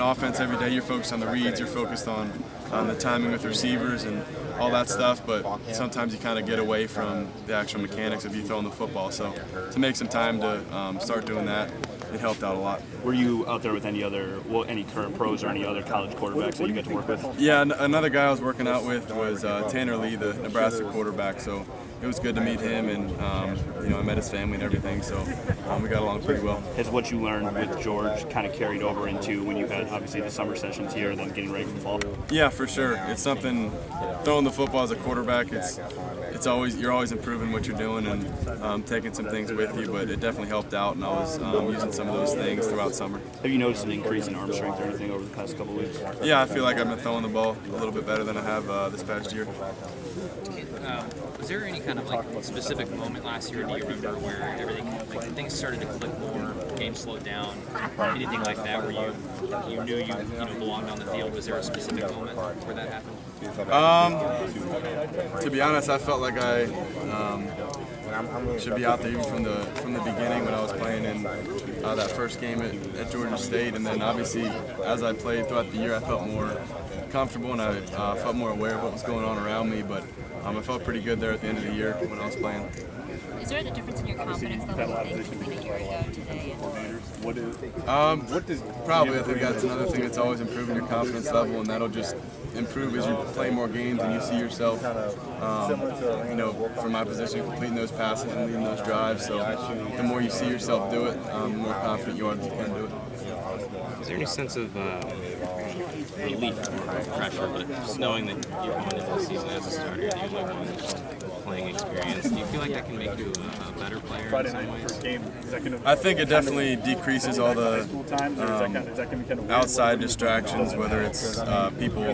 offense every day, you're focused on the reads, you're focused on the timing with receivers and all that stuff, but sometimes you kind of get away from the actual mechanics of you throwing the football. So to make some time to start doing that, it helped out a lot. Were you out there with any current pros or any other college quarterbacks that you get to work with? Yeah, another guy I was working out with was Tanner Lee, the Nebraska quarterback. So it was good to meet him, and I met his family and everything. So we got along pretty well. Has what you learned with George kind of carried over into when you had obviously the summer sessions here, and then getting ready for the fall? Yeah, for sure. It's something. Throwing the football as a quarterback, you're always improving what you're doing and taking some things with you. But it definitely helped out, and I was using some of those things throughout summer. Have you noticed an increase in arm strength or anything over the past couple of weeks? Yeah, I feel like I've been throwing the ball a little bit better than I have this past year. Was there any kind of specific moment last year, do you remember, where everything things started to click more, game slowed down, anything like that, where you knew you belonged on the field? Was there a specific moment where that happened? To be honest, I felt like I should be out there even from the beginning when I was playing in that first game at Georgia State, and then obviously as I played throughout the year, I felt more comfortable and I felt more aware of what was going on around me. But I felt pretty good there at the end of the year when I was playing. Is there a difference in your confidence level between a year ago today? Probably. I think that's another thing that's always improving your confidence level, and that'll just improve as you play more games and you see yourself, from my position, completing those passes and leading those drives. So the more you see yourself do it, the more confident you are that you can do it. Is there any sense of relief or pressure, but just knowing that you're going into the season as a starter, that you might want playing experience, do you feel like that can make you a better player in some ways? I think it definitely decreases all the outside distractions, whether it's people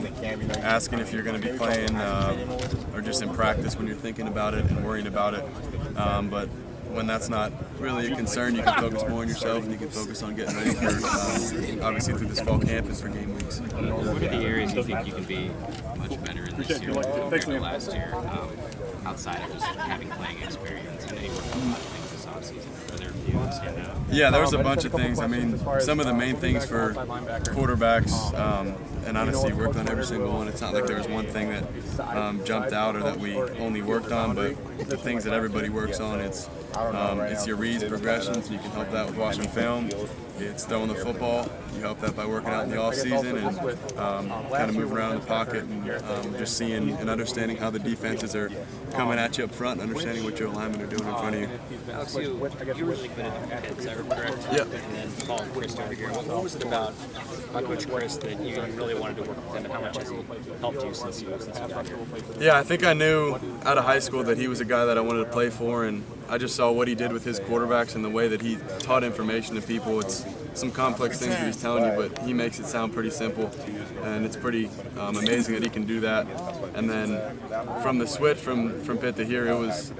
asking if you're going to be playing or just in practice when you're thinking about it and worrying about it. But when that's not really a concern, you can focus more on yourself and you can focus on getting ready for, obviously, through this fall camp and for game weeks. What are the areas you think you can be much better in this year compared to last year, outside of just having playing experience? I know you worked on a lot of things this offseason. Are there a few that stand out? Yeah, there was a bunch of things. I mean, some of the main things for quarterbacks, and honestly worked on every single one. It's not like there was one thing that jumped out or that we only worked on, but the things that everybody works on, it's your reads, progressions. You can help that with watching film. It's throwing the football. You help that by working out in the off season and kind of moving around the pocket and just seeing and understanding how the defenses are coming at you up front, and understanding what your linemen are doing in front of you. Alex, you were really good at the kids, correct? Yeah. And then Paul and Chris over here. What was it about Coach Chris that you really wanted to work with him, and how much has he helped you since you've been here? Yeah, I think I knew out of high school that he was a guy that I wanted to play for, and I just saw what he did with his quarterbacks and the way that he taught information to people. It's some complex things that he's telling you, but he makes it sound pretty simple, and it's pretty amazing that he can do that. And then from the switch from Pitt to here, it was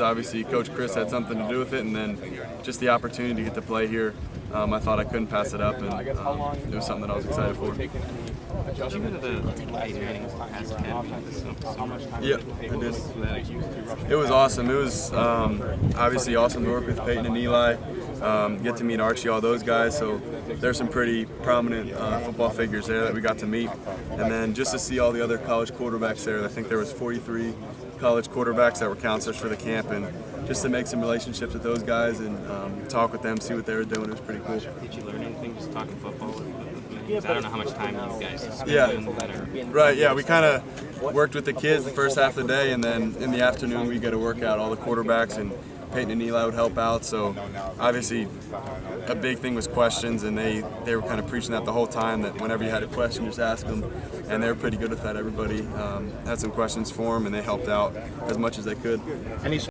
obviously Coach Chris had something to do with it, and then just the opportunity to get to play here, I thought I couldn't pass it up, and it was something that I was excited for. Did you go to the Peyton and Manning Pass Academy this summer? Yeah, I did. It was awesome. It was obviously awesome to work with Peyton and Eli, get to meet Archie, all those guys. So there's some pretty prominent football figures there that we got to meet. And then just to see all the other college quarterbacks there, I think there was 43 college quarterbacks that were counselors for the camp, and just to make some relationships with those guys and talk with them, see what they were doing, it was pretty cool. Did you learn anything just talking football with them? I don't know how much time you guys spend doing that. Right, yeah, we kind of worked with the kids the first half of the day, and then in the afternoon we get to work out all the quarterbacks, and Peyton and Eli would help out. So obviously a big thing was questions, and they were kind of preaching that the whole time, that whenever you had a question, just ask them, and they were pretty good with that. Everybody had some questions for them, and they helped out as much as they could.